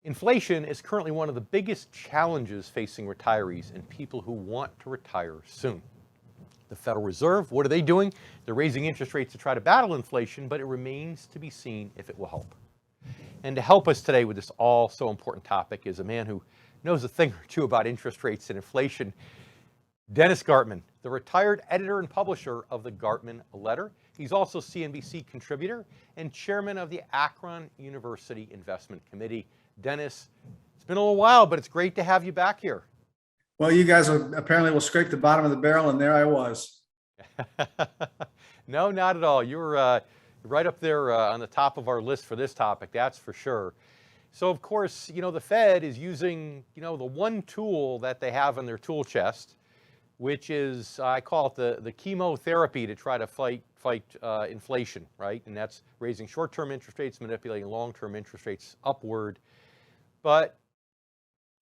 Inflation is currently one of the biggest challenges facing retirees and people who want to retire soon. The Federal Reserve, what are they doing? They're raising interest rates to try to battle inflation, but it remains to be seen if it will help. And to help us today with this all so important topic is a man who knows a thing or two about interest rates and inflation, Dennis Gartman, the retired editor and publisher of the Gartman Letter. He's also CNBC contributor and chairman of the Akron University Investment Committee. Dennis, it's been a little while, but it's great to have you back here. Well, you guys apparently will scrape the bottom of the barrel, and there I was. No, not at all. You were right up there on the top of our list for this topic, that's for sure. So, of course, the Fed is using, the one tool that they have in their tool chest, which is, I call it the chemotherapy to try to fight inflation, right? And that's raising short-term interest rates, manipulating long-term interest rates upward. But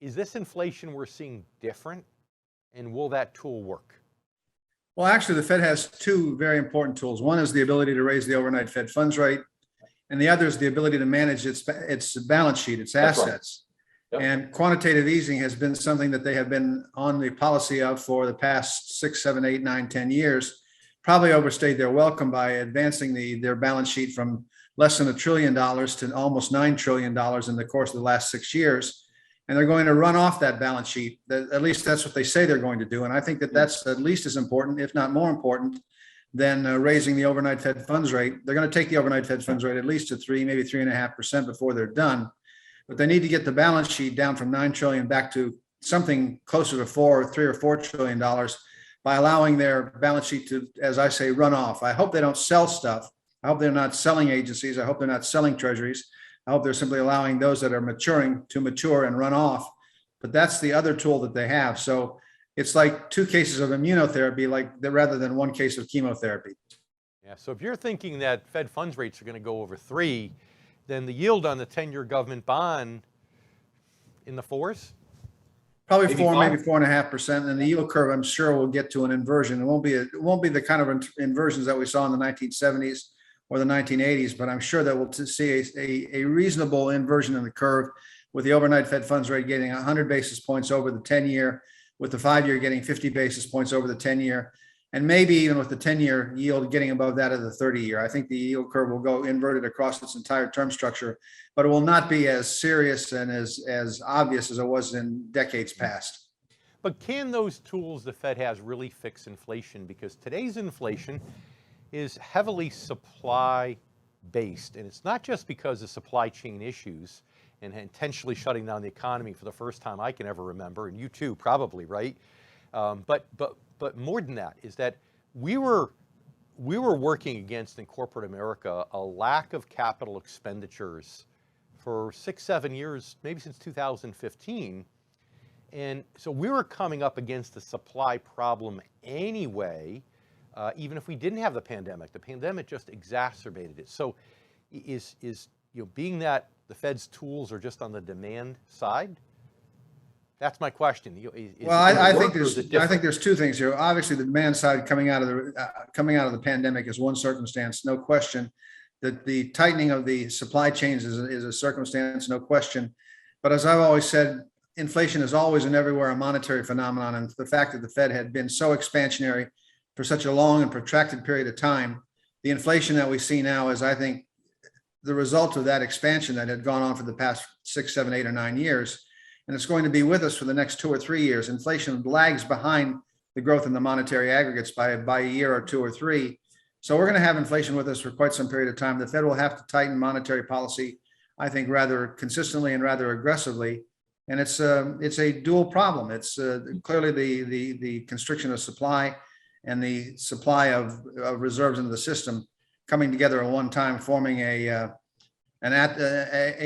is this inflation we're seeing different, and will that tool work? Well, actually, the Fed has two very important tools. One is the ability to raise the overnight Fed funds rate, and the other is the ability to manage its balance sheet, its assets. Right. Yep. And quantitative easing has been something that they have been on the policy of for the past 6, 7, 8, 9, 10 years. Probably overstayed their welcome by advancing their balance sheet from less than $1 trillion to almost $9 trillion in the course of the last 6 years. And they're going to run off that balance sheet. At least that's what they say they're going to do. And I think that that's at least as important, if not more important, than raising the overnight Fed funds rate. They're going to take the overnight Fed funds rate at least to 3, maybe 3.5% before they're done. But they need to get the balance sheet down from $9 trillion back to something closer to $3 or $4 trillion by allowing their balance sheet to, as I say, run off. I hope they don't sell stuff. I hope they're not selling agencies. I hope they're not selling treasuries. I hope they're simply allowing those that are maturing to mature and run off. But that's the other tool that they have. So it's like 2 cases of immunotherapy, rather than 1 case of chemotherapy. Yeah. So if you're thinking that Fed funds rates are going to go over 3, then the yield on the 10-year government bond in the 4s? Probably 4, maybe 4.5%. And the yield curve, I'm sure, will get to an inversion. It won't be the kind of inversions that we saw in the 1970s or the 1980s, but I'm sure that we'll see a reasonable inversion in the curve, with the overnight Fed funds rate getting 100 basis points over the 10-year, with the 5-year getting 50 basis points over the 10-year, and maybe even with the 10-year yield getting above that of the 30-year. I think the yield curve will go inverted across its entire term structure, but it will not be as serious and as obvious as it was in decades past. But can those tools the Fed has really fix inflation? Because today's inflation is heavily supply-based, and it's not just because of supply chain issues and intentionally shutting down the economy for the first time I can ever remember, and you too probably, right? But more than that is that we were working against, in corporate America, a lack of capital expenditures for 6, 7 years, maybe since 2015. And so we were coming up against a supply problem anyway, even if we didn't have the pandemic. The pandemic just exacerbated it. So is being that the Fed's tools are just on the demand side? That's my question. I think there's 2 things here. Obviously, the demand side coming out of the pandemic is one circumstance, no question. That the tightening of the supply chains is a circumstance, no question. But as I've always said, inflation is always and everywhere a monetary phenomenon, and the fact that the Fed had been so expansionary for such a long and protracted period of time, the inflation that we see now is, I think, the result of that expansion that had gone on for the past 6, 7, 8, or 9 years. And it's going to be with us for the next 2 or 3 years. Inflation lags behind the growth in the monetary aggregates by a year or 2 or 3. So we're going to have inflation with us for quite some period of time. The Fed will have to tighten monetary policy, I think, rather consistently and rather aggressively. And it's a dual problem. It's clearly the constriction of supply and the supply of reserves into the system coming together at one time, forming a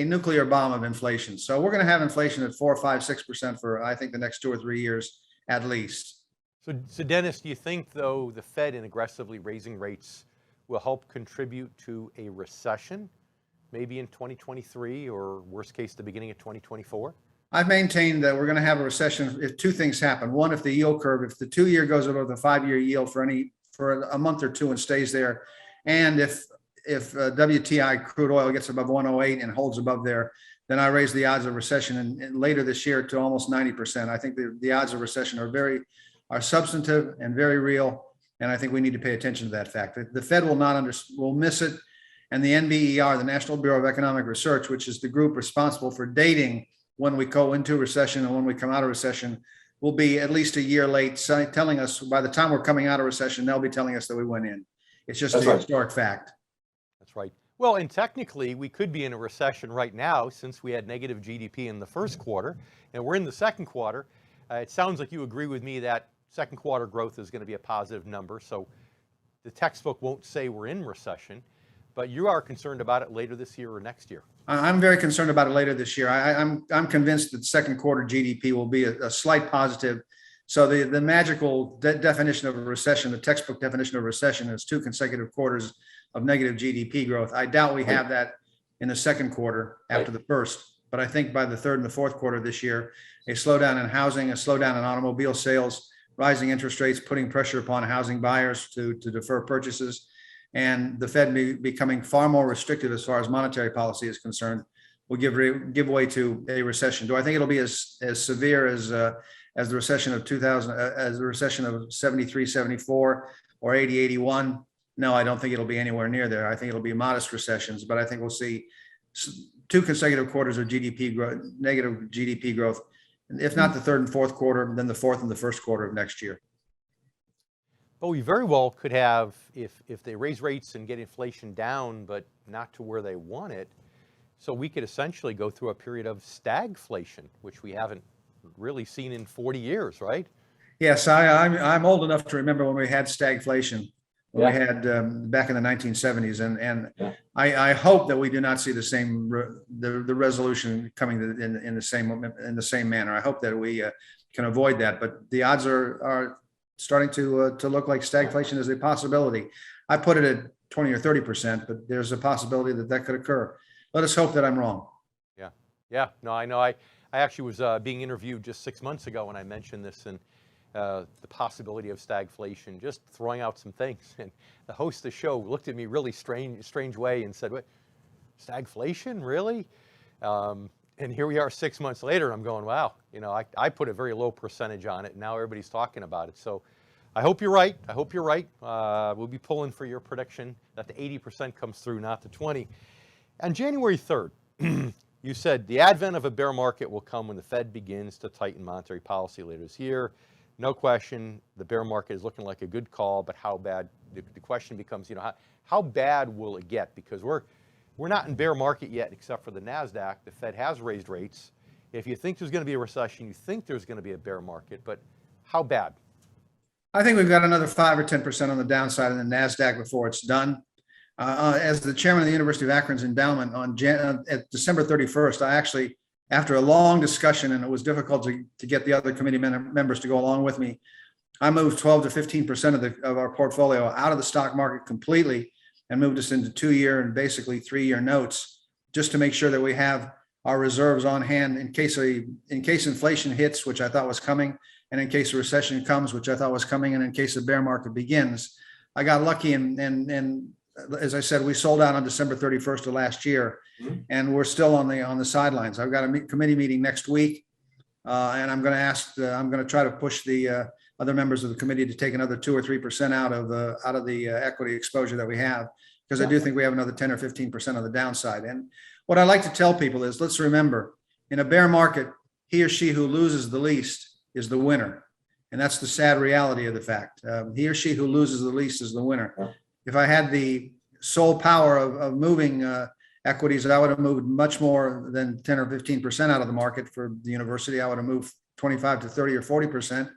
nuclear bomb of inflation. So we're going to have inflation at 4, 5, 6% for, I think, the next 2 or 3 years at least. So Dennis, do you think, though, the Fed in aggressively raising rates will help contribute to a recession, maybe in 2023 or worst case, the beginning of 2024? I've maintained that we're going to have a recession if 2 things happen. One, if the yield curve, if the 2-year goes above the 5-year yield for a month or 2 and stays there, and if WTI crude oil gets above 108 and holds above there, then I raise the odds of recession and later this year to almost 90%. I think the odds of recession are substantive and very real. And I think we need to pay attention to that fact. The Fed will miss it. And the NBER, the National Bureau of Economic Research, which is the group responsible for dating when we go into recession and when we come out of recession, will be at least a year late, telling us by the time we're coming out of recession, they'll be telling us that we went in. It's just a historic fact. That's right. Well, and technically, we could be in a recession right now since we had negative GDP in the first quarter, and we're in the second quarter. It sounds like you agree with me that second quarter growth is going to be a positive number, so the textbook won't say we're in recession, but you are concerned about it later this year or next year. I'm very concerned about it later this year. I'm convinced that second quarter GDP will be a slight positive. So the magical definition of a recession, the textbook definition of a recession, is 2 consecutive quarters of negative GDP growth. I doubt we have that in the second quarter after the first, but I think by the third and the fourth quarter this year, a slowdown in housing, a slowdown in automobile sales, rising interest rates, putting pressure upon housing buyers to defer purchases, and the Fed becoming far more restrictive as far as monetary policy is concerned, will give way to a recession. Do I think it'll be as severe as the recession of 2000, as the recession of 73, 74, or 80, 81? No, I don't think it'll be anywhere near there. I think it'll be modest recessions, but I think we'll see 2 consecutive quarters of GDP growth, negative GDP growth. If not the third and fourth quarter, then the fourth and the first quarter of next year. But we very well could have, if they raise rates and get inflation down, but not to where they want it, so we could essentially go through a period of stagflation, which we haven't really seen in 40 years, right? Yes, I'm old enough to remember when we had stagflation. We had back in the 1970s, and I hope that we do not see the same the resolution coming in the same manner. I hope that we can avoid that, but the odds are starting to look like stagflation is a possibility. I put it at 20 or 30%, but there's a possibility that could occur. Let us hope that I'm wrong. Yeah. No, I know. I actually was being interviewed just 6 months ago when I mentioned this, and the possibility of stagflation, just throwing out some things. And the host of the show looked at me really strange way and said, "What, stagflation, really?" And here we are 6 months later, and I'm going, wow, I put a very low percentage on it, and now everybody's talking about it. So I hope you're right. We'll be pulling for your prediction that the 80% comes through, not the 20. On January 3rd, you said the advent of a bear market will come when the Fed begins to tighten monetary policy later this year. No question, the bear market is looking like a good call, but how bad? The question becomes, how bad will it get? Because we're not in bear market yet, except for the NASDAQ. The Fed has raised rates. If you think there's going to be a recession, you think there's going to be a bear market, but how bad? I think we've got another 5 or 10% on the downside in the NASDAQ before it's done. As the chairman of the University of Akron's endowment at December 31st, I actually, after a long discussion, and it was difficult to get the other committee members to go along with me, I moved 12 to 15% of our portfolio out of the stock market completely and moved us into 2-year and basically 3-year notes, just to make sure that we have our reserves on hand in case inflation hits, which I thought was coming, and in case a recession comes, which I thought was coming, and in case a bear market begins. I got lucky, and as I said, we sold out on December 31st of last year, and we're still on the sidelines. I've got a committee meeting next week, and I'm going to try to push the other members of the committee to take another 2 or 3% out of the equity exposure that we have, because I do think we have another 10 or 15% on the downside. And what I like to tell people is, let's remember, in a bear market, he or she who loses the least is the winner, and that's the sad reality of the fact. He or she who loses the least is the winner. If I had the sole power of moving equities, I would have moved much more than 10 or 15% out of the market for the university. I would have moved 25 to 30 or 40%.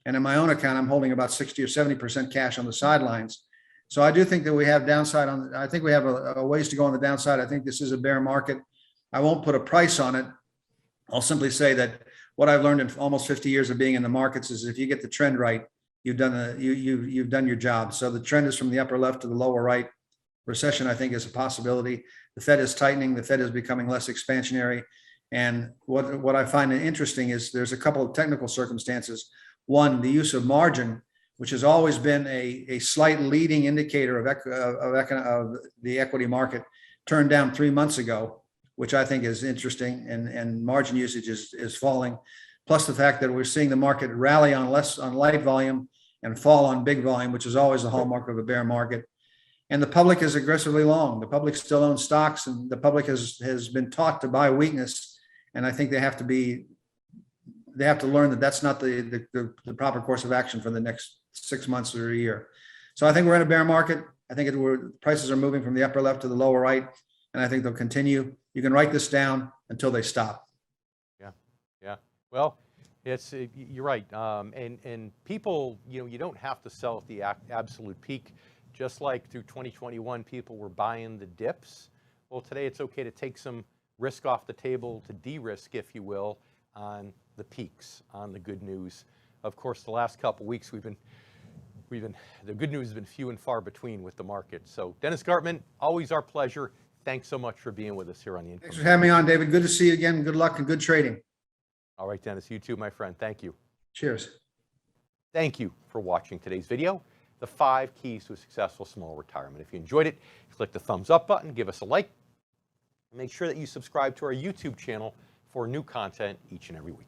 And in my own account, I'm holding about 60 or 70% cash on the sidelines. So I do think that we have downside I think we have a ways to go on the downside. I think this is a bear market. I won't put a price on it. I'll simply say that what I've learned in almost 50 years of being in the markets is if you get the trend right, you've done your job. So the trend is from the upper left to the lower right. Recession, I think, is a possibility. The Fed is tightening. The Fed is becoming less expansionary. And what I find interesting is there's a couple of technical circumstances. One, the use of margin, which has always been a slight leading indicator of the equity market, turned down 3 months ago. which I think is interesting, and margin usage is falling. Plus the fact that we're seeing the market rally on light volume and fall on big volume, which is always the hallmark of a bear market. And the public is aggressively long. The public still owns stocks, and the public has been taught to buy weakness. And I think they have to learn that that's not the proper course of action for the next 6 months or a year. So I think we're in a bear market. I think prices are moving from the upper left to the lower right, and I think they'll continue. You can write this down until they stop. Yeah. Well, you're right. And people, you don't have to sell at the absolute peak. Just like through 2021, people were buying the dips. Well, today it's okay to take some risk off the table, to de-risk, if you will, on the peaks, on the good news. Of course, the last couple of weeks the good news has been few and far between with the market. So Dennis Gartman, always our pleasure. Thanks so much for being with us here on the Income. Thanks for having me on, David. Good to see you again. Good luck and good trading. All right, Dennis, you too, my friend. Thank you. Cheers. Thank you for watching today's video, the 5 keys to a successful small retirement. If you enjoyed it, click the thumbs up button, give us a like, and make sure that you subscribe to our YouTube channel for new content each and every week.